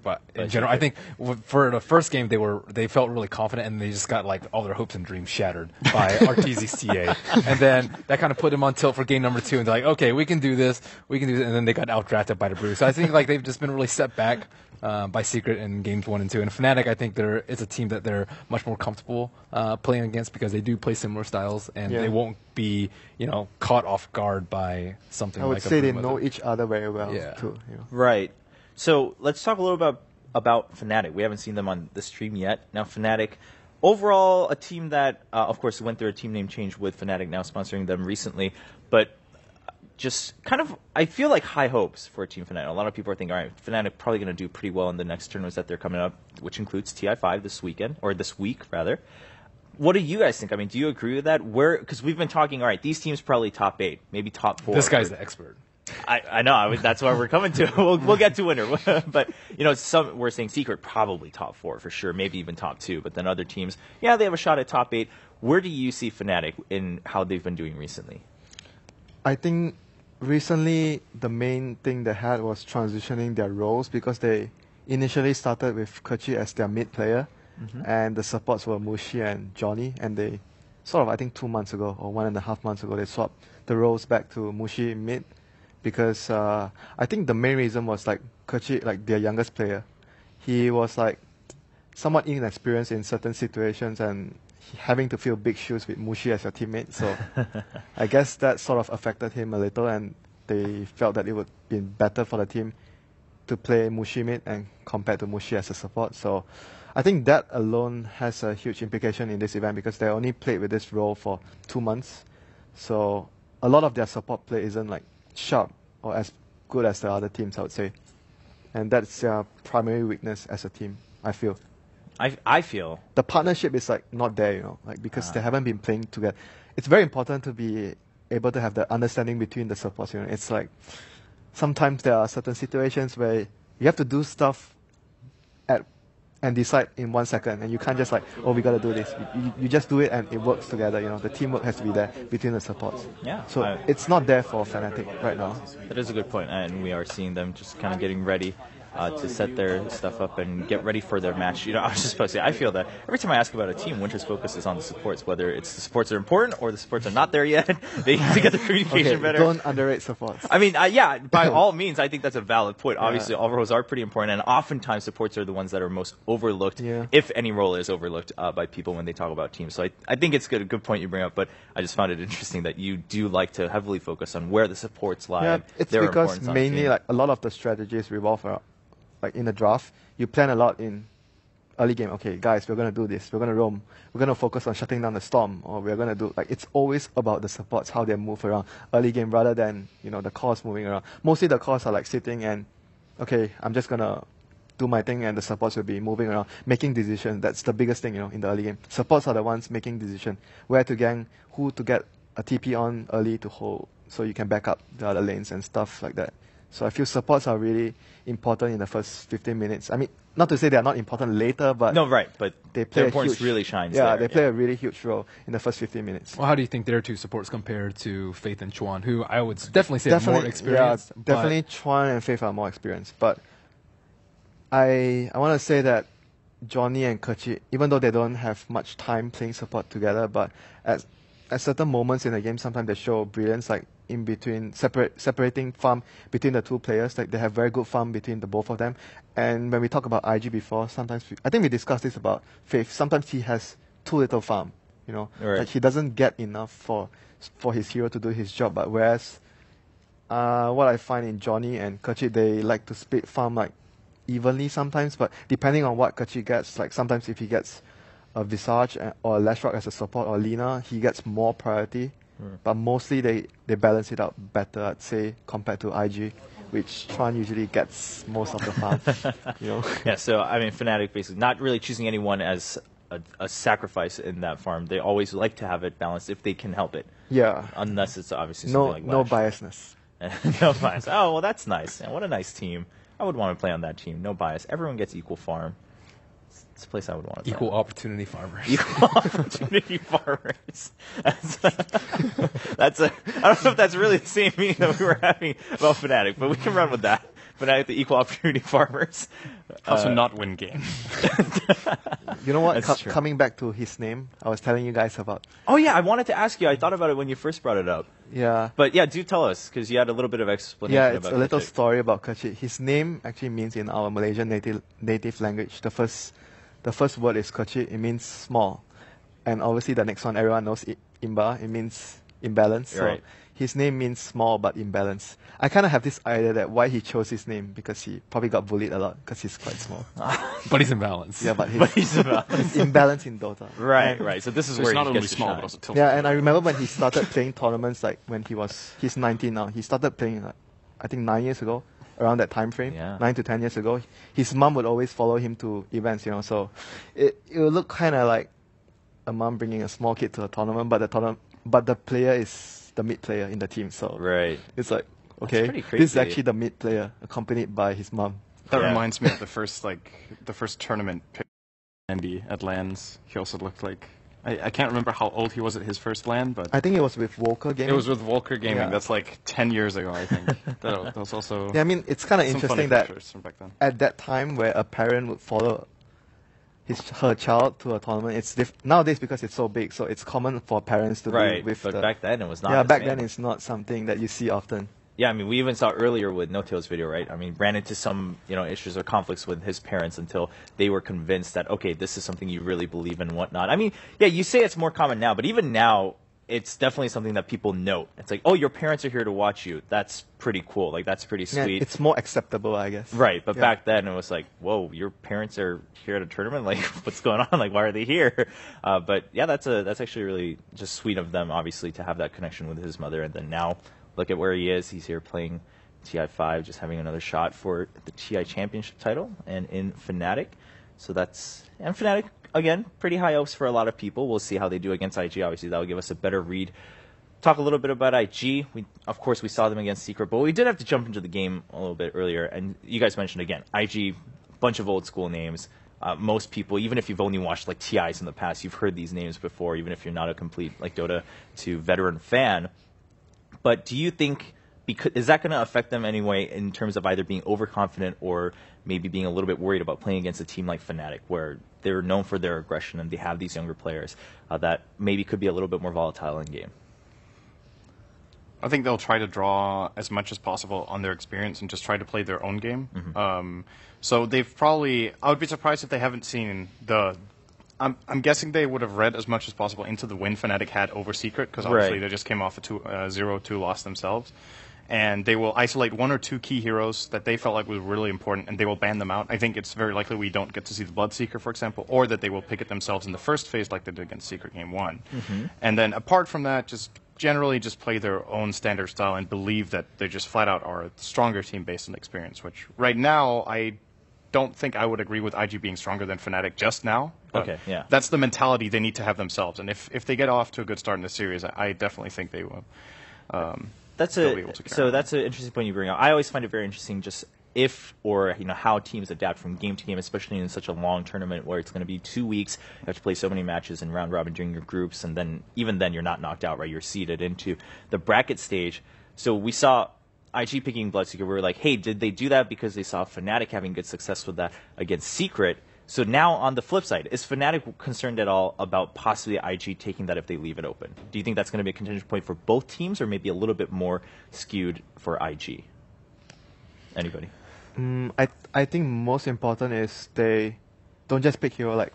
but in general, I think for the first game they felt really confident, and they just got like all their hopes and dreams shattered by RTZCA, and then that kind of put them on tilt for game number 2, and they're like, okay, we can do this, and then they got outdrafted by the Brews. So I think like they've just been really set back by Secret in games 1 and 2, and Fnatic, I think it's a team that they're much more comfortable playing against because they do play similar styles, and they won't be caught off guard by something. I would say they know each other very well too. Right. So let's talk a little about Fnatic. We haven't seen them on the stream yet. Now Fnatic, overall a team that, of course, went through a team name change with Fnatic now sponsoring them recently, but just kind of, I feel like high hopes for Team Fnatic. A lot of people are thinking, all right, Fnatic probably going to do pretty well in the next tournaments that they're coming up, which includes TI5 this weekend, or this week, rather. What do you guys think? I mean, do you agree with that? Because we've been talking, all right, these teams probably top 8, maybe top 4. This guy's the expert. I know. That's why we're coming to. We'll get to winner. But, some we're saying Secret probably top 4 for sure, maybe even top 2. But then other teams, they have a shot at top 8. Where do you see Fnatic in how they've been doing recently? I think recently the main thing they had was transitioning their roles, because they initially started with Kerchi as their mid player, and the supports were Mushi and Johnny, and they sort of, I think 2 months ago or 1.5 months ago, they swapped the roles back to Mushi mid, because I think the main reason was like Kerchi, like their youngest player, he was like somewhat inexperienced in certain situations and having to fill big shoes with Mushi as your teammate. So I guess that sort of affected him a little, and they felt that it would be better for the team to play Mushi mid and compared to Mushi as a support. So I think that alone has a huge implication in this event, because they only played with this role for 2 months. So a lot of their support play isn't like sharp or as good as the other teams, I would say. And that's their primary weakness as a team, I feel. I feel the partnership is like not there, like because they haven't been playing together. It's very important to be able to have the understanding between the supports. It's like sometimes there are certain situations where you have to do stuff and decide in 1 second, and you can't just like, oh, we gotta do this. You just do it and it works together. The teamwork has to be there between the supports. Yeah. So it's not there for Fnatic right now. That is a good point, and we are seeing them just kind of getting ready to set their stuff up and get ready for their match. I was just supposed to say, I feel that every time I ask about a team, Winter's focus is on the supports, whether it's the supports that are important or the supports are not there yet. They need to get the communication better. Don't underrate supports. I mean, by all means, I think that's a valid point. Obviously, all roles are pretty important, and oftentimes supports are the ones that are most overlooked, if any role is overlooked by people when they talk about teams. So I think it's a good point you bring up, but I just found it interesting that you do like to heavily focus on where the supports lie. Yeah, it's because mainly like a lot of the strategies revolve around, like in the draft, you plan a lot in early game. Okay, guys, we're going to do this. We're going to roam. We're going to focus on shutting down the storm. Or we're going to do, like, it's always about the supports, how they move around early game rather than, the cores moving around. Mostly the cores are like sitting and, okay, I'm just going to do my thing, and the supports will be moving around, making decisions. That's the biggest thing, in the early game. Supports are the ones making decisions. Where to gang, who to get a TP on early to hold, so you can back up the other lanes and stuff like that. So I feel supports are really important in the first 15 minutes. I mean, not to say they are not important later, but no, right, but they play their importance really shines. They play a really huge role in the first 15 minutes. Well, how do you think their two supports compare to Faith and Chuan, who I would definitely say are more experienced? Yeah, definitely Chuan and Faith are more experienced. But I want to say that Johnny and Kerchi, even though they don't have much time playing support together, but at certain moments in the game, sometimes they show brilliance, like in between, separating farm between the two players. Like they have very good farm between the both of them. And when we talk about IG before, sometimes I think we discussed this about Faith. Sometimes he has too little farm, Right. like he doesn't get enough for his hero to do his job. But whereas what I find in Johnny and Kerchi, they like to split farm like evenly sometimes, but depending on what Kerchi gets, like sometimes if he gets a Visage or a Lashrock as a support or Lina, he gets more priority. But mostly they balance it out better, I'd say, compared to IG, which Chuan usually gets most of the farm. Yeah, so I mean, Fnatic basically not really choosing anyone as a sacrifice in that farm. They always like to have it balanced if they can help it. Yeah. Unless it's obviously something like no Lash. biasness. No bias. Oh, well, that's nice. Yeah, what a nice team. I would want to play on that team. No bias. Everyone gets equal farm. It's a place I would want to play. Equal opportunity farmers. Equal opportunity farmers. I don't know if that's really the same meaning that we were having about Fnatic, but we can run with that. Fnatic, the equal opportunity farmers. Also not win games. You know what? That's true. Coming back to his name, I was telling you guys about. Oh yeah, I wanted to ask you. I thought about it when you first brought it up. Yeah. But yeah, do tell us, because you had a little bit of explanation Yeah, about it's a little Kachik. story about Kachik. His name actually means in our Malaysian native language, the first word is Kachik. It means small, and obviously the next one everyone knows Imba. It means imbalance. So Right. his name means small but imbalance. I kind of have this idea that why he chose his name because he probably got bullied a lot because he's quite small. But he's in balance. Yeah, but He's about he's imbalanced in Dota. right. So this is So where it's not he only gets to small, shine. but also tilted. Yeah, and I remember when he started playing tournaments, like when he's 19 now. He started playing, like, I think 9 years ago, around that time frame. Yeah. 9 to 10 years ago. His mom would always follow him to events, so it would look kind of like a mom bringing a small kid to a tournament, but the player is the mid player in the team. So Right. it's like, okay, pretty this is crazy. actually the mid player accompanied by his mom. That Yeah. reminds me of the first tournament pick Andy at LANs. He also looked like I can't remember how old he was at his first LAN, but I think it was with Walker Gaming. it was with Volker Gaming. Yeah. That's like 10 years ago, I think. that was also Yeah, I mean, it's kind of some funny interesting that pictures from back then. at that time where a parent would follow her child to a tournament, it's nowadays because it's so big, so it's common for parents to Right. be with But the, back then it was not. yeah, the back same. then it's not something that you see often. Yeah, I mean, we even saw earlier with No Tail's video, right? I mean, ran into some, issues or conflicts with his parents until they were convinced that, okay, this is something you really believe in and whatnot. I mean, yeah, you say it's more common now, but even now, it's definitely something that people note. It's like, oh, your parents are here to watch you. That's pretty cool. Like, that's pretty Yeah, sweet. it's more acceptable, I guess. Right, but Yeah. back then it was like, whoa, your parents are here at a tournament? Like, what's going on? Like, why are they here? But yeah, that's actually really just sweet of them, obviously, to have that connection with his mother. And then now, look at where he is. He's here playing TI5, just having another shot for the TI Championship title, and in Fnatic. So and Fnatic, again, pretty high hopes for a lot of people. We'll see how they do against IG. Obviously, that will give us a better read. Talk a little bit about IG. Of course, we saw them against Secret, but we did have to jump into the game a little bit earlier. And you guys mentioned, again, IG, bunch of old school names. Most people, even if you've only watched like TIs in the past, you've heard these names before, even if you're not a complete like Dota 2 veteran fan. But do you think, is that going to affect them anyway in terms of either being overconfident or maybe being a little bit worried about playing against a team like Fnatic, where they're known for their aggression and they have these younger players that maybe could be a little bit more volatile in game? I think they'll try to draw as much as possible on their experience and just try to play their own game. Mm-hmm. So they've probably, I would be surprised if they haven't seen I'm guessing they would have read as much as possible into the win Fnatic had over Secret, because obviously Right. they just came off a 0-2 loss themselves. And they will isolate one or two key heroes that they felt like was really important, and they will ban them out. I think it's very likely we don't get to see the Bloodseeker, for example, or that they will pick it themselves in the first phase like they did against Secret Game 1. And then apart from that, just generally just play their own standard style and believe that they just flat out are a stronger team based on experience, which right now I don't think I would agree with IG being stronger than Fnatic just now. But Okay, yeah. that's the mentality they need to have themselves. And if they get off to a good start in the series, I definitely think they will. That's they'll be able to carry on. that's an interesting point you bring up. I always find it very interesting, just if or how teams adapt from game to game, especially in such a long tournament where it's going to be 2 weeks. You have to play so many matches in round robin during your groups, and then even then you're not knocked out, right? You're seeded into the bracket stage. So we saw IG picking Bloodseeker. We were like, hey, did they do that because they saw Fnatic having good success with that against Secret? So now on the flip side, is Fnatic concerned at all about possibly IG taking that if they leave it open? Do you think that's going to be a contention point for both teams, or maybe a little bit more skewed for IG? Anybody? I think most important is they don't just pick hero like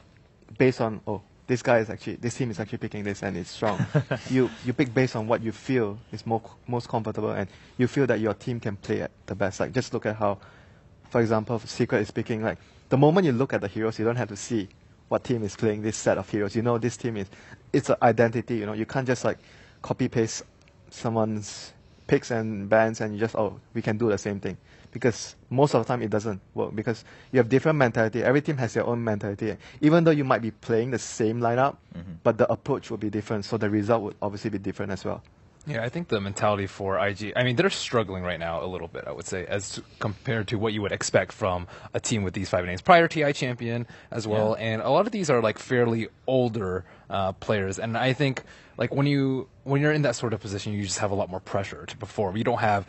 based on this team is actually picking this and it's strong. you pick based on what you feel is most comfortable and you feel that your team can play at the best. Like just look at how, for example, Secret is picking like the moment you look at the heroes, you don't have to see what team is playing this set of heroes. You know this team it's an identity. You can't just like copy paste someone's picks and bans and you just we can do the same thing, because most of the time it doesn't work because you have different mentality. Every team has their own mentality. Even though you might be playing the same lineup, but the approach will be different, so the result would obviously be different as well. Yeah, I think the mentality for IG, I mean, they're struggling right now a little bit, I would say, as compared to what you would expect from a team with these 5 names. Prior TI champion as well, and a lot of these are like fairly older players. And I think like when you're in that sort of position, you just have a lot more pressure to perform. You don't have,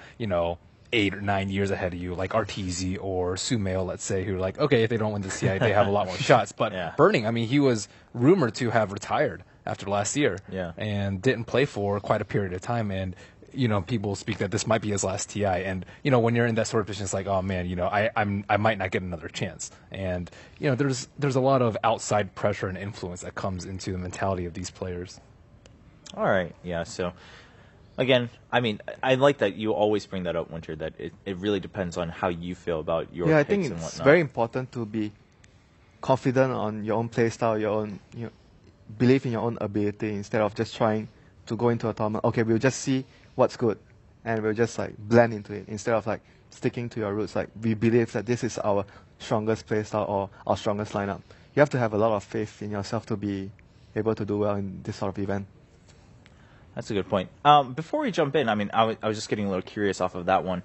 8 or 9 years ahead of you, like RTZ or Sumail, let's say, who are like, okay, if they don't win the CI, they have a lot more shots. But Burning, I mean, he was rumored to have retired after last year and didn't play for quite a period of time. And, you know, people speak that this might be his last TI. And, you know, when you're in that sort of position, it's like, oh, man, you know, I might not get another chance. And, you know, there's a lot of outside pressure and influence that comes into the mentality of these players. All right. Yeah. So, again, I mean, I like that you always bring that up, Winter, that it really depends on how you feel about your picks I think and it's whatnot. very important to be confident on your own play style, your own, you know, believe in your own ability instead of just trying to go into a tournament. Okay, we'll just see what's good and we'll just like blend into it instead of like sticking to your roots. Like we believe that this is our strongest play style or our strongest lineup. You have to have a lot of faith in yourself to be able to do well in this sort of event. That's a good point. Before we jump in, I mean, I was just getting a little curious off of that one.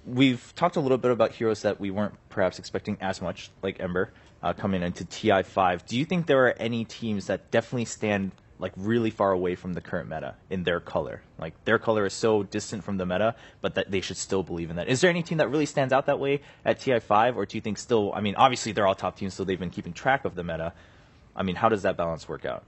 We've talked a little bit about heroes that we weren't perhaps expecting as much, like Ember, coming into TI5. Do you think there are any teams that definitely stand like really far away from the current meta in their color? Like their color is so distant from the meta, but that they should still believe in that. Is there any team that really stands out that way at TI5, or do you think still? I mean, obviously they're all top teams, so they've been keeping track of the meta. I mean, how does that balance work out?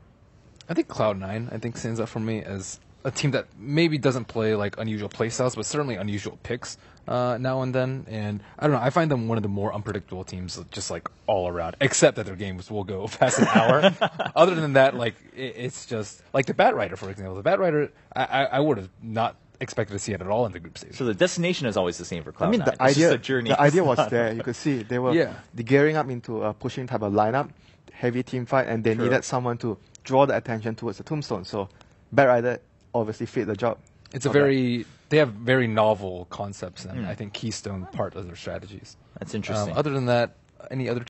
I think Cloud9, I think, stands out for me as a team that maybe doesn't play like unusual playstyles, but certainly unusual picks now and then. And I don't know, I find them one of the more unpredictable teams, just like all around, except that their games will go past an hour. Other than that, like it's just like the Batrider, for example. The Batrider, I would have not expected to see it at all in the group stage. So the destination is always the same for Cloud9. I mean, It's just a journey. the idea was there. You could see they were gearing up into a pushing type of lineup, heavy team fight, and they needed someone to draw the attention towards the Tombstone. So Batrider obviously fit the job. It's they have very novel concepts, and I think Keystone part of their strategies. That's interesting. Other than that, any other